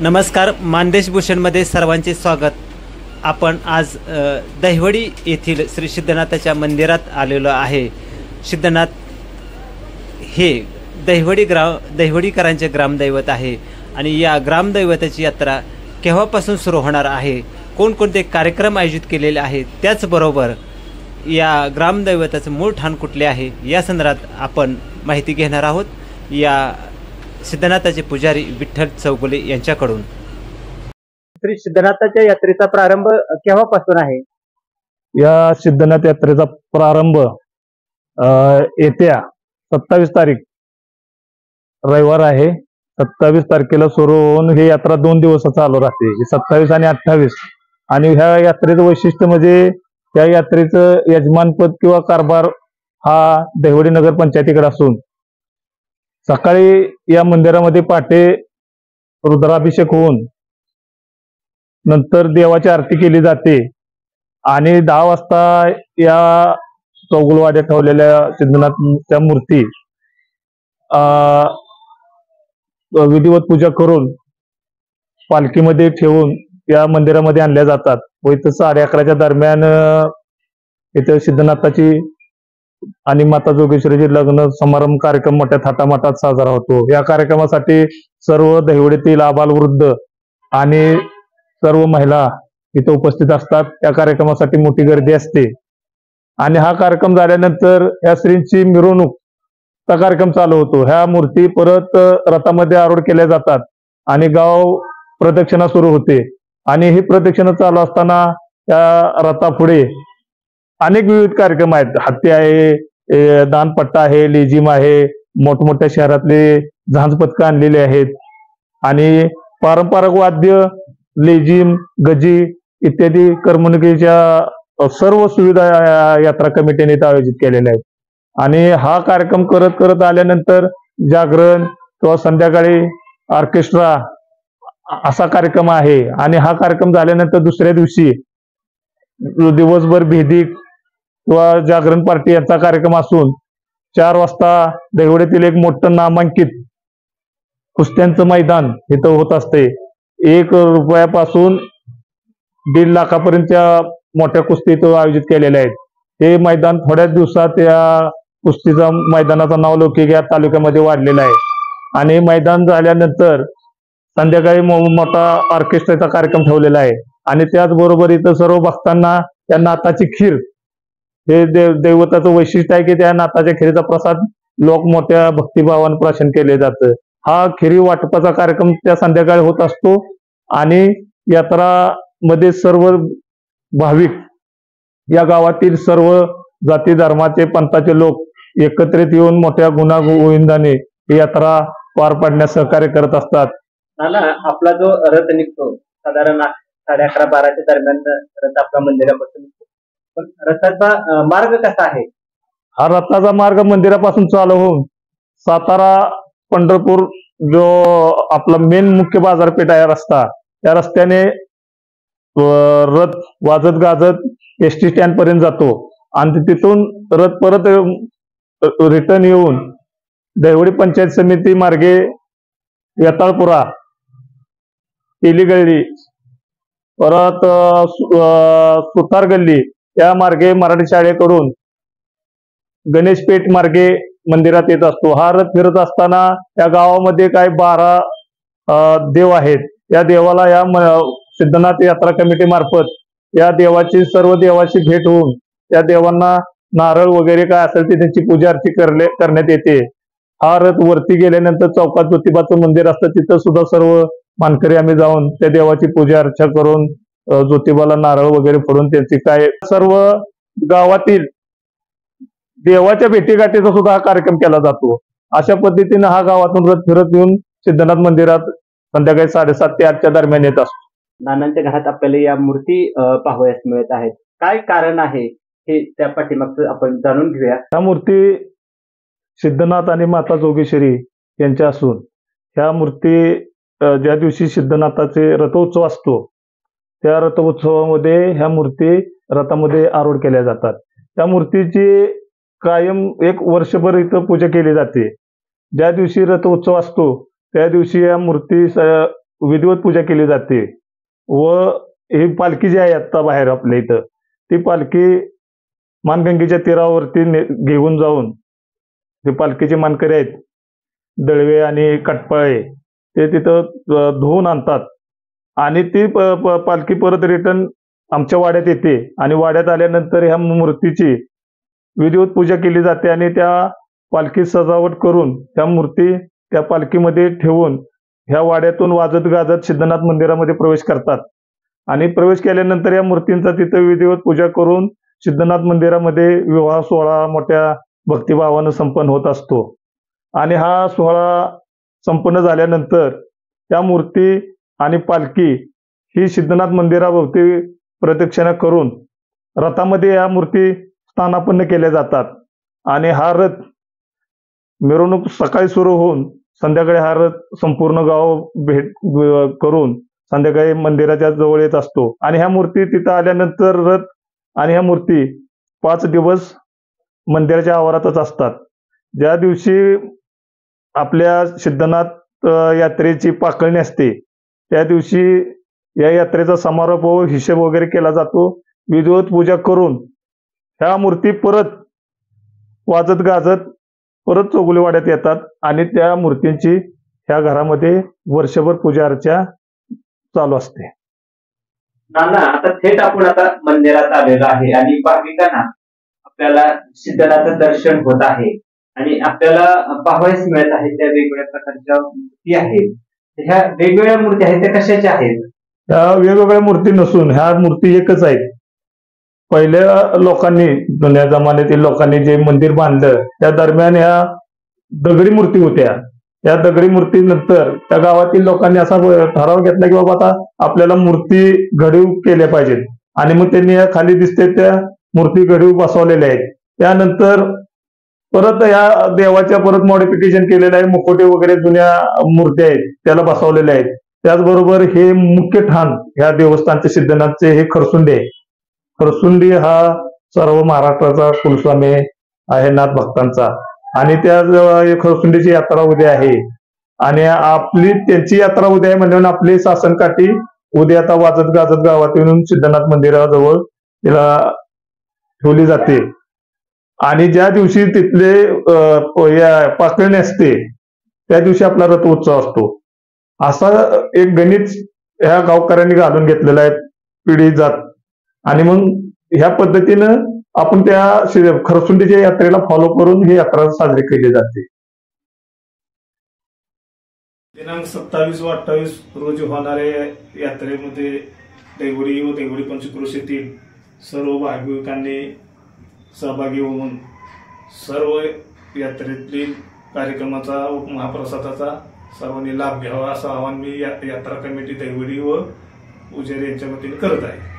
नमस्कार, मानदेश भूषणमध्ये सर्वांचे स्वागत। आपण आज दहिवडी येथील श्री सिद्धनाथाच्या मंदिरात आलेलो आहे। सिद्धनाथ हे दहिवडीकरांचे ग्रामदैवत आहे आणि या ग्रामदैवताची यात्रा केव्हापासून सुरू होणार आहे, कोणकोणते कार्यक्रम आयोजित केलेले आहेत, त्याचबरोबर या ग्रामदैवताचं मूळ ठाण कुठले आहे या संदर्भात आपण माहिती घेणार आहोत या सिद्धनाथाचे पुजारी विठ्ठल चौगुले यांच्याकडून। श्री सिद्धनाथाच्या यात्रेचा प्रारंभ केव्हापासून आहे? या सिद्धनाथ यात्रेचा प्रारंभ येत्या 27 तारीख रविवार आहे। 27 तारखेला सुरू होऊन ही यात्रा 2 दिवस चालू राहते, 27 आणि 28। आणि ह्या यात्रेचं वैशिष्ट्य म्हणजे या यात्रेचं यजमानपद किंवा कारभार हा दहिवडी नगर पंचायतीकडे असून सकाळी या मंदिरामध्ये पहाटे रुद्राभिषेक होऊन नंतर देवाची आरती केली जाते आणि 10 वाजता या चौगुलवाड्यात ठेवलेल्या सिद्धनाथच्या मूर्ती विधिवत पूजा करून पालखीमध्ये ठेवून या मंदिरामध्ये आणल्या जातात व इथं 11:30च्या दरम्यान इथं सिद्धनाथाची आणि माता जोगेश्वरीचे लग्न समारंभ कार्यक्रम मोठ्या थाटामाटात साजरा होतो। या कार्यक्रमासाठी सर्व दहिवडीतील आबालवृद्ध आणि सर्व महिला इथे उपस्थित असतात। या कार्यक्रमासाठी मोठी गर्दी असते आणि हा कार्यक्रम झाल्यानंतर या श्रींची मिरवणूकचा कार्यक्रम चालू होतो। ह्या मूर्ती परत रथामध्ये आरूढ केल्या जातात आणि गाव प्रदक्षिणा सुरू होते आणि ही प्रदक्षिणा चालू असताना या रथापुढे अनेक विविध कार्यक्रम आहेत। हत्ती आहे, दानपट्टा आहे, लेझिम आहे, मोठमोठ्या शहरातले झांज पथकं आणलेले आहेत आणि पारंपरिक वाद्य, लेझिम, गजी इत्यादी करमणुकीच्या सर्व सुविधा यात्रा कमिटीने आयोजित केलेल्या आहेत। आणि हा कार्यक्रम करत करत आल्यानंतर जागरण किंवा संध्याकाळी ऑर्केस्ट्रा असा कार्यक्रम आहे आणि हा कार्यक्रम झाल्यानंतर दुसऱ्या दिवशी दिवसभर भेदिक किंवा जागरण पार्टी याचा कार्यक्रम असून 4 वाजता दहिवडीतील एक मोठं नामांकित कुस्त्यांचं मैदान इथं होत असते। 1 रुपयापासून 1.5 लाखापर्यंतच्या मोठ्या कुस्ती इथं आयोजित केलेल्या आहेत। हे मैदान थोड्याच दिवसात या कुस्तीचा मैदानाचं नाव लौकिक या तालुक्यामध्ये वाढलेलं आहे आणि मैदान झाल्यानंतर संध्याकाळी मोठा ऑर्केस्ट्राचा कार्यक्रम ठेवलेला आहे आणि त्याचबरोबर इथं सर्व भक्तांना त्या नाथाची खीर, हे दैवताचं वैशिष्ट्य आहे की त्या नाथाच्या खिरीचा प्रसाद लोक मोठ्या भक्तिभावाने प्राशन केले जातं। हा खिरी वाटपाचा कार्यक्रम त्या संध्याकाळी होत असतो आणि यात्रा मध्ये सर्व भाविक या गावातील सर्व जाती धर्माचे पंथाचे लोक एकत्रित येऊन मोठ्या गुण्यागोविंदाने ही यात्रा पार पाडण्यास सहकार्य करत असतात। आपला जो रथ निघतो साधारण 11:30-12च्या दरम्यान रथ आपल्या मंदिरापासून, पण रथाचा मार्ग कसा आहे? हा रथाचा मार्ग मंदिरापासून चालू होऊन सातारा पंढरपूर जो आपला मेन मुख्य बाजारपेठ आहे रस्ता, त्या रस्त्याने रथ वाजत गाजत एसटी स्टँड पर्यंत जातो आणि तिथून रथ परत रिटर्न येऊन दहिवडी पंचायत समिती मार्गे वेताळपुरा, तेलीगल्ली, परत सुतार गल्ली या मार्गे मराठी शाळेकडून गणेशपेठ मार्गे मंदिरात येत असतो। हा रथ फिरत असताना या गावामध्ये काही 12 देव आहेत। या देवाला या सिद्धनाथ यात्रा कमिटी मार्फत या देवाची सर्व देवाची भेट होऊन त्या देवांना नारळ वगैरे काय असेल ते त्यांची पूजा अर्ची करण्यात येते। हा रथ वरती गेल्यानंतर चौकात ज्योतिबाचं मंदिर असतं, तिथं सुद्धा सर्व मानकरी आम्ही जाऊन त्या देवाची पूजा अर्चा करून ज्योतिबाला नारळ वगैरे फोडून त्यांची काय सर्व गावातील देवाच्या भेटीगाठीचा सुद्धा हा कार्यक्रम केला जातो। अशा पद्धतीने हा गावातून रथ फिरत येऊन सिद्धनाथ मंदिरात संध्याकाळी 7:30 ते 8च्या दरम्यान येत असतो। नानांच्या घरात आपल्याला या मूर्ती पाहावयास मिळत आहेत, काय कारण आहे हे त्या पाठीमागचं आपण जाणून घेऊया। ह्या मूर्ती सिद्धनाथ आणि माता जोगेश्वरी यांच्या असून ह्या मूर्ती ज्या दिवशी सिद्धनाथाचे रथोत्सव असतो त्या रथोत्सवामध्ये ह्या मूर्ती रथामध्ये आरूढ केल्या जातात। त्या मूर्तीची कायम 1 वर्षभर इथं पूजा केली जाते। ज्या दिवशी रथोत्सव असतो त्या दिवशी या मूर्ती विधिवत पूजा केली जाते व ही पालखी जी आहे आत्ता बाहेर आपल्या इथं, ती पालखी मानगंगेच्या तीरावरती घेऊन जाऊन जे पालखीचे मानकरी आहेत दळवे आणि कटपाळे ते तिथं धुवून आणतात आणि ती पालखी परत रिटर्न आमच्या वाड्यात येते आणि वाड्यात आल्यानंतर ह्या मूर्तीची विधिवत पूजा केली जाते आणि त्या पालखी सजावट करून त्या मूर्ती त्या पालखीमध्ये ठेवून ह्या वाड्यातून वाजत गाजत सिद्धनाथ मंदिरामध्ये प्रवेश करतात आणि प्रवेश केल्यानंतर या मूर्तींचा तिथं विधिवत पूजा करून सिद्धनाथ मंदिरामध्ये विवाह सोहळा मोठ्या भक्तिभावानं संपन्न होत असतो आणि हा सोहळा संपन्न झाल्यानंतर त्या मूर्ती आणि पालखी ही सिद्धनाथ मंदिराभोवती प्रदक्षिणा करून रथामध्ये या मूर्ती स्थानापन्न केल्या जातात आणि हा रथ मिरवणूक सकाळी सुरू होऊन संध्याकाळी हा रथ संपूर्ण गाव भेट करून संध्याकाळी मंदिराच्या जवळ येत असतो आणि ह्या मूर्ती तिथं आल्यानंतर रथ आणि ह्या मूर्ती 5 दिवस मंदिराच्या आवारातच असतात. ज्या दिवशी आपल्या सिद्धनाथ यात्रेची पाकळणी असते त्या दिवशी या यात्रेचा समारोप व हिशेब वगैरे केला जातो. विधिवत पूजा करून ह्या मूर्ती परत वाजत गाजत परत चौगुलेवाड्यात येतात आणि त्या मूर्तींची ह्या घरामध्ये वर्षभर पूजा अर्चा चालू असते. नाना, आता थेट आपण आता मंदिरात आलेलो आहे आणि भाविकांना आपल्याला सिद्धनाथचं दर्शन होत आहे आणि आपल्याला पाहावयास मिळत आहे त्या वेगवेगळ्या प्रकारच्या मूर्ती आहेत. ह्या वेगवेगळ्या मूर्ती आहेत त्या कशाच्या आहेत? ह्या वेगवेगळ्या मूर्ती नसून ह्या मूर्ती एकच आहेत. पहिल्या लोकांनी जुन्या जमान्यातील लोकांनी जे मंदिर बांधलं त्या दरम्यान ह्या दगडी मूर्ती होत्या. या दगडी मूर्तीनंतर त्या गावातील लोकांनी असा ठराव घेतला की बाबा आता आपल्याला मूर्ती घडीव केल्या पाहिजेत आणि मग त्यांनी या खाली दिसते त्या मूर्ती घडीव बसवलेल्या आहेत. त्यानंतर परत या देवाच्या परत मॉडिफिकेशन केलेलं आहे. मुखोटे वगैरे जुन्या मूर्ती आहेत त्याला बसवलेल्या आहेत. त्याचबरोबर हे मुख्य ठाण ह्या देवस्थानचे सिद्धनाथचे हे खरसुंडी आहे. खरसुंडी हा सर्व महाराष्ट्राचा कुलस्वामी आहे नाथ भक्तांचा आणि त्या खरसुंडीची यात्रा उद्या आहे आणि आपली त्यांची यात्रा उद्या आहे म्हणजे आपली सासनकाठी उद्या आता वाजत गाजत गावात येऊन सिद्धनाथ मंदिराजवळ तिला ठेवली जाते आणि ज्या दिवशी तिथले पाकळणी असते त्या दिवशी आपला रथ उत्सव असतो. असा एक गणित ह्या गावकऱ्यांनी घालून घेतलेला आहे पिढी जात आणि मग ह्या पद्धतीनं आपण त्या खरसुंडीच्या यात्रेला फॉलो करून ही यात्रा साजरी केली जाते. दिनांक 27 व 28 रोजी होणाऱ्या यात्रेमध्ये देवडी व देवडी पंचक्रोशीतील सर्व भाविकांनी सहभागी होऊन सर्व यात्रेतील कार्यक्रमाचा व महाप्रसादाचा सर्वांनी लाभ घ्यावा असं आवाहन मी यात्रा कमिटी देवडी व पुजारी यांच्या वतीने करत आहे.